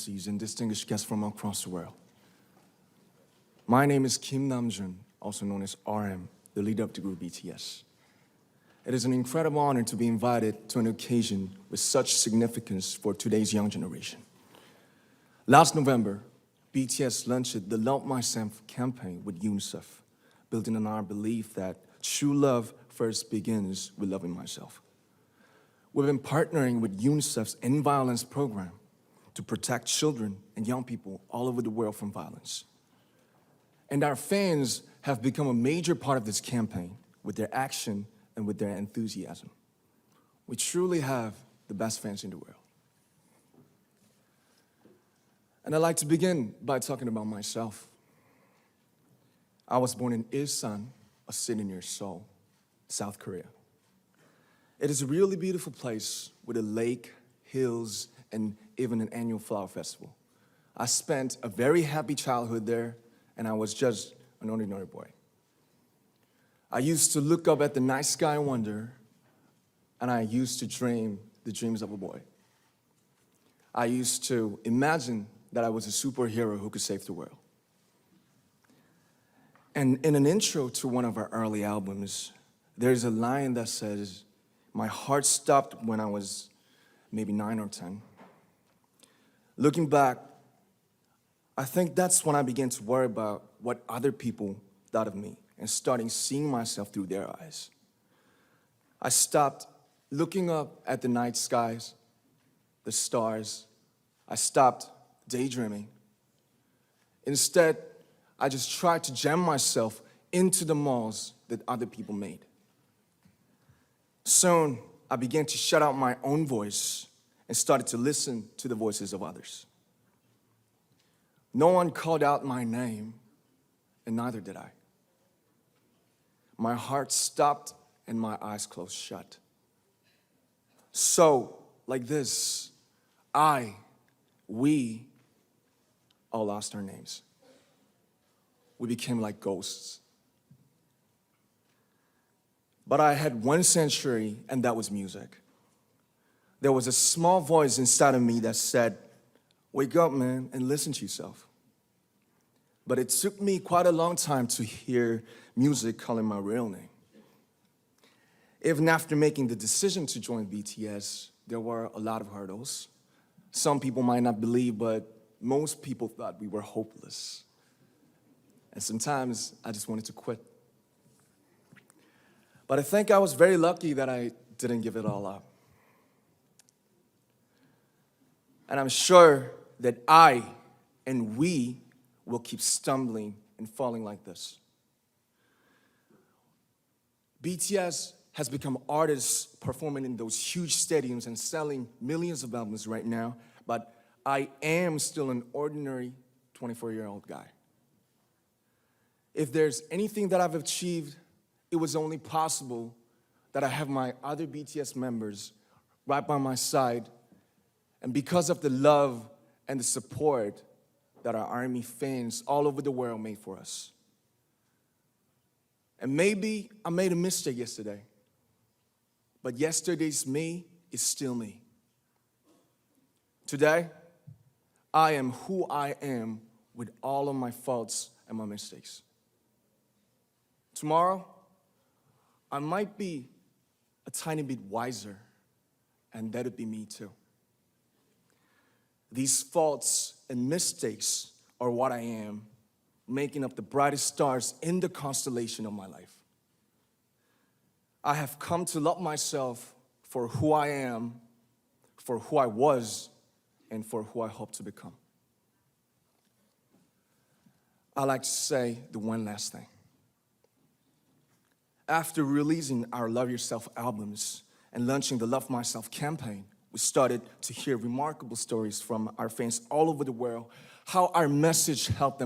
celebrities, and distinguished guests from across the world. My name is Kim Namjoon, also known as RM, the leader of the group BTS. It is an incredible honor to be invited to an occasion with such significance for today's young generation. Last November, BTS launched the Love Myself campaign with Unicef, building on our belief that true love first begins with loving myself. We've been partnering with UNICEF's End Violence program to protect children and young people all over the world from violence. And our fans have become a major part of this campaign with their action and with their enthusiasm. We truly have the best fans in the world. And I'd like to begin by talking about myself. I was born in Ilsan, a city near Seoul, South Korea. It is a really beautiful place with a lake, hills, and even an annual flower festival. I spent a very happy childhood there, and I was just an ordinary boy. I used to look up at the night sky and wonder, and I used to dream the dreams of a boy. I used to imagine that I was a superhero who could save the world. And in an intro to one of our early albums, there's a line that says, "My heart stopped when I was maybe 9 or 10. Looking back, I think that's when I began to worry about what other people thought of me and starting seeing myself through their eyes. I stopped looking up at the night skies, the stars. I stopped daydreaming. Instead, I just tried to jam myself into the malls that other people made. Soon, I began to shut out my own voice and started to listen to the voices of others. No one called out my name, and neither did I. My heart stopped and my eyes closed shut. So, like this, we all lost our names. We became like ghosts. But I had one sanctuary, and that was music. There was a small voice inside of me that said, "Wake up, man, and listen to yourself." But it took me quite a long time to hear music calling my real name. Even after making the decision to join BTS, there were a lot of hurdles. Some people might not believe, but most people thought we were hopeless. And sometimes I just wanted to quit. But I think I was very lucky that I didn't give it all up. And I'm sure that I and we will keep stumbling and falling like this. BTS has become artists performing in those huge stadiums and selling millions of albums right now, but I am still an ordinary 24-year-old guy. If there's anything that I've achieved, it was only possible that I have my other BTS members right by my side, and because of the love and the support that our ARMY fans all over the world made for us. And maybe I made a mistake yesterday, but yesterday's me is still me. Today, I am who I am with all of my faults and my mistakes. Tomorrow, I might be a tiny bit wiser, and that'd be me too. These faults and mistakes are what I am, making up the brightest stars in the constellation of my life. I have come to love myself for who I am, for who I was, and for who I hope to become. I'd like to say the one last thing. After releasing our Love Yourself albums and launching the Love Myself campaign, we started to hear remarkable stories from our fans all over the world, how our message helped them